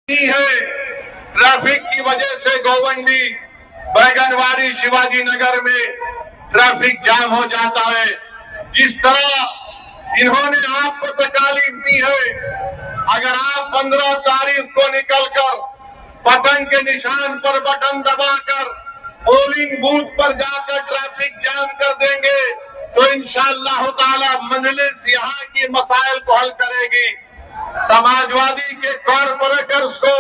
है। ट्रैफिक की वजह से गोवंडी बैगनवाड़ी शिवाजी नगर में ट्रैफिक जाम हो जाता है। जिस तरह इन्होंने आपको तकालीफ दी है, अगर आप 15 तारीख को निकलकर बटन के निशान पर बटन दबाकर पोलिंग बूथ पर जाकर ट्रैफिक जाम कर देंगे तो इंशाअल्लाह ताला मजलिस यहाँ की मसाइल को हल करेगी। समाजवादी के कॉर्पोरेटर्स को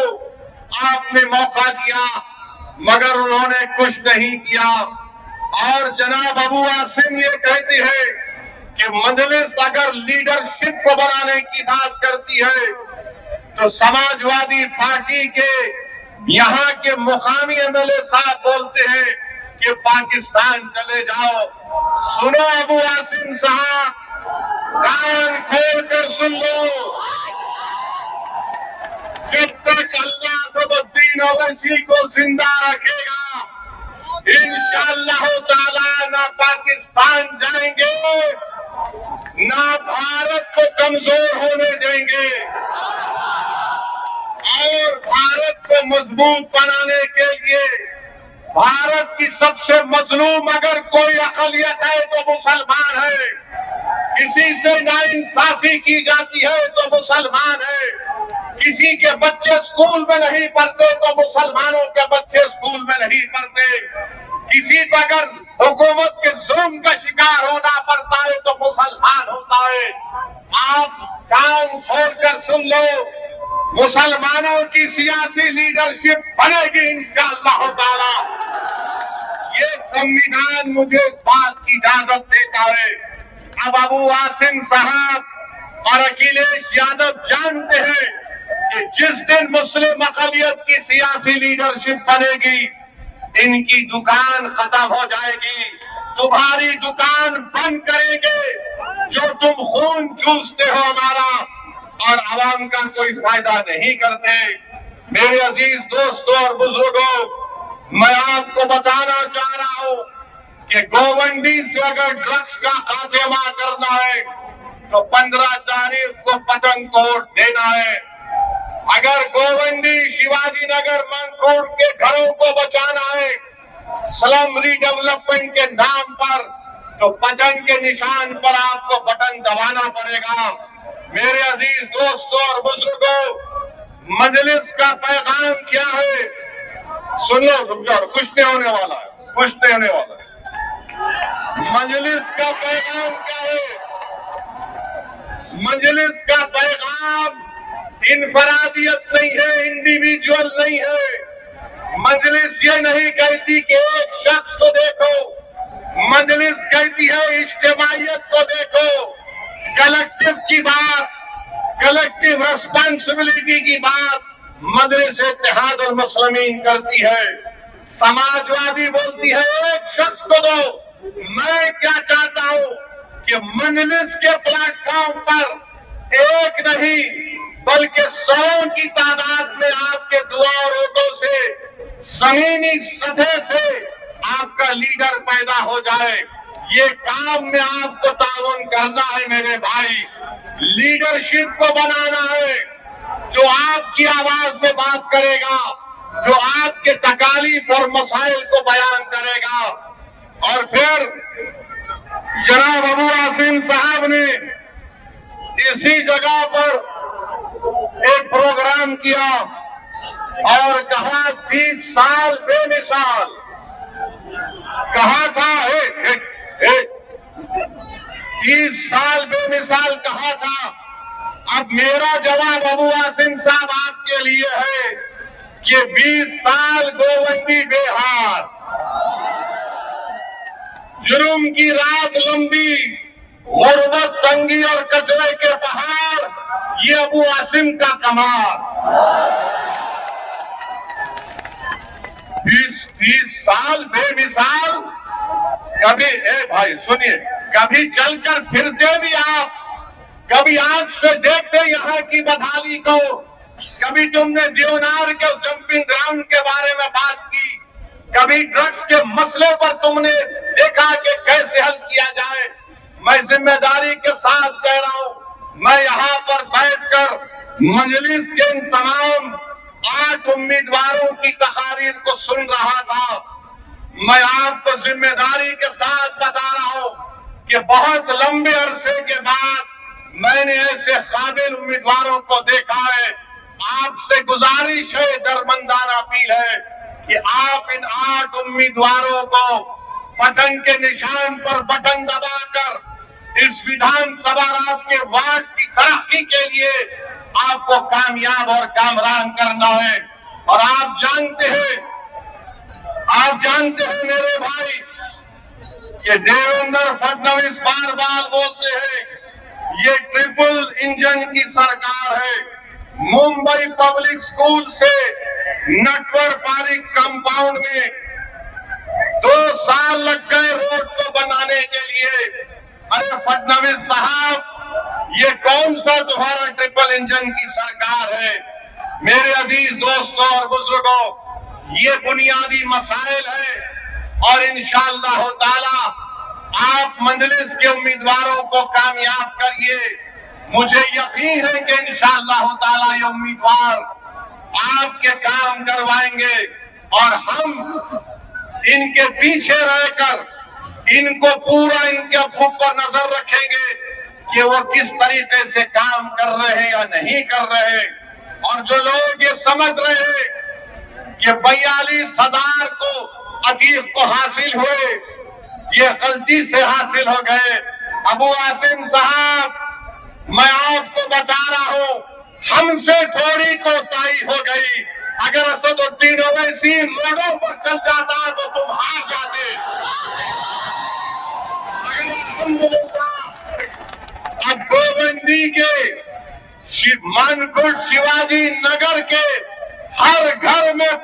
आपने मौका दिया मगर उन्होंने कुछ नहीं किया। और जनाब अबू आसिम ये कहती है कि मजलिस अगर लीडरशिप को बनाने की बात करती है तो समाजवादी पार्टी के यहाँ के मुकामी एमएलए साहब बोलते हैं कि पाकिस्तान चले जाओ। सुनो अबू आसिम साहब, कान खोल कर सुन लो। जब तक अल्लाह सबुद्दीन ओवैसी को जिंदा रखेगा इंशाअल्लाह ताला ना पाकिस्तान जाएंगे ना भारत को कमजोर होने देंगे। और भारत को मजबूत बनाने के लिए भारत की सबसे मजलूम अगर कोई अक़लियत है तो मुसलमान है। किसी से नाइंसाफी की जाती है तो मुसलमान है। किसी के बच्चे स्कूल में नहीं पढ़ते तो मुसलमानों के बच्चे स्कूल में नहीं पढ़ते। किसी पर अगर हुकूमत के जुल्म का शिकार होना पड़ता है तो मुसलमान होता है। आप कान खोल कर सुन लो, मुसलमानों की सियासी लीडरशिप बनेगी इंशाअल्लाह ताला। ये संविधान मुझे इस बात की इजाजत देता है। अब अबू आसिम साहब और अखिलेश यादव जानते हैं कि जिस दिन मुस्लिम अक़लियत की सियासी लीडरशिप बनेगी इनकी दुकान खत्म हो जाएगी। तुम्हारी दुकान बंद करेंगे जो तुम खून चूसते हो हमारा और आवाम का कोई फायदा नहीं करते। मेरे अजीज दोस्तों और बुजुर्गों, मैं आपको बताना चाह रहा हूं कि गोवंडी से अगर ड्रग्स का खात्मा करना है तो 15 तारीख को पतंग कोट देना है। अगर गोवंडी शिवाजी नगर मनकोट के घरों को बचाना है स्लम रीडेवलपमेंट के नाम पर तो पतंग के निशान पर आपको बटन दबाना पड़ेगा। मेरे अजीज दोस्तों और बुजुर्गों, मजलिस का पैगाम क्या है सुन लो। रुक जाओ, कुछ नहीं होने वाला है, कुछ नहीं होने वाला है। मजलिस का पैगाम क्या है? मजलिस का पैगाम इनफरादियत नहीं है, इंडिविजुअल नहीं है। मजलिस ये नहीं कहती कि एक शख्स को देखो, मजलिस कहती है इज्तिमाइयत को देखो, कलेक्टिव की बात, कलेक्टिव रिस्पांसिबिलिटी की बात मजलिस इत्तेहाद और मुस्लिमीन करती है। समाजवादी बोलती है एक शख्स को दो। मैं क्या चाहता हूं कि मजलिस के प्लेटफॉर्म पर एक नहीं बल्कि 100 की तादाद में आपके दुआ और वोटों से जमीनी सतह से आपका लीडर पैदा हो जाए। ये काम में आपको ताउन करना है मेरे भाई। लीडरशिप को बनाना है जो आपकी आवाज में बात करेगा, जो आपके तकालीफ और मसाइल को बयान करेगा। और फिर जनाब अबू आसिम साहब ने इसी जगह पर एक प्रोग्राम किया और कहा 30 साल बेमिसाल। कहा था 30 साल बेमिसाल कहा था। अब मेरा जवाब अबू आसिम साहब आपके लिए है कि 20 साल गोवंडी बेहाल। जुर्म की रात लंबी, गुर्बत, तंगी और कचरे के पहाड़, ये अबू आसिम का कमाल। 20-30 साल बेमिसाल। कभी भाई सुनिए, कभी चलकर फिरते भी आप, कभी आंख से देखते यहाँ की बदहाली को, कभी तुमने देवनार के जंपिंग ग्राउंड के बारे में बात की, कभी ड्रग्स के मसले पर तुमने देखा कि कैसे हल किया जाए। मैं जिम्मेदारी के साथ कह रहा हूं, मैं यहाँ पर बैठकर मजलिस के इन तमाम 8 उम्मीदवारों की तकारीर को सुन रहा था, मैं आपको जिम्मेदारी के साथ बता रहा हूं कि बहुत लंबे अरसे के बाद मैंने ऐसे काबिल उम्मीदवारों को देखा है। आपसे गुजारिश है, दरमंदाना अपील है कि आप इन 8 उम्मीदवारों को बटन के निशान पर बटन दबाकर इस विधानसभा राज के वार्ड की तरक्की के लिए आपको कामयाब और कामरान करना है। और आप जानते हैं मेरे भाई, ये देवेंद्र फडणवीस बार बार बोलते हैं ये ट्रिपल इंजन की सरकार है। मुंबई पब्लिक स्कूल से नटवर पार्क कंपाउंड में 2 साल लग गए रोड को बनाने के लिए। अरे फडणवीस साहब, ये कौन सा तुम्हारा ट्रिपल इंजन की सरकार है? मेरे अजीज दोस्तों और बुजुर्गों, ये बुनियादी मसाइल है और इंशाअल्लाह ताला आप मजलिस के उम्मीदवारों को कामयाब करिए। मुझे यकीन है कि इंशाअल्लाह ताला ये उम्मीदवार आपके काम करवाएंगे और हम इनके पीछे रहकर इनको पूरा इनके ऊपर नजर रखेंगे कि वो किस तरीके से काम कर रहे हैं या नहीं कर रहे। और जो लोग ये समझ रहे हैं कि 42,000 को अतीक को हासिल हुए, ये गलती से हासिल हो गए। अबू आसिम साहब, मैं आपको बता रहा हूं, हमसे थोड़ी कोताही हो गई। अगर असदुद्दीन ओवैसी रोडों पर चल जाता तो तुम हार जाते। अब गोवंदी के मानकोट शिवाजी नगर के हर घर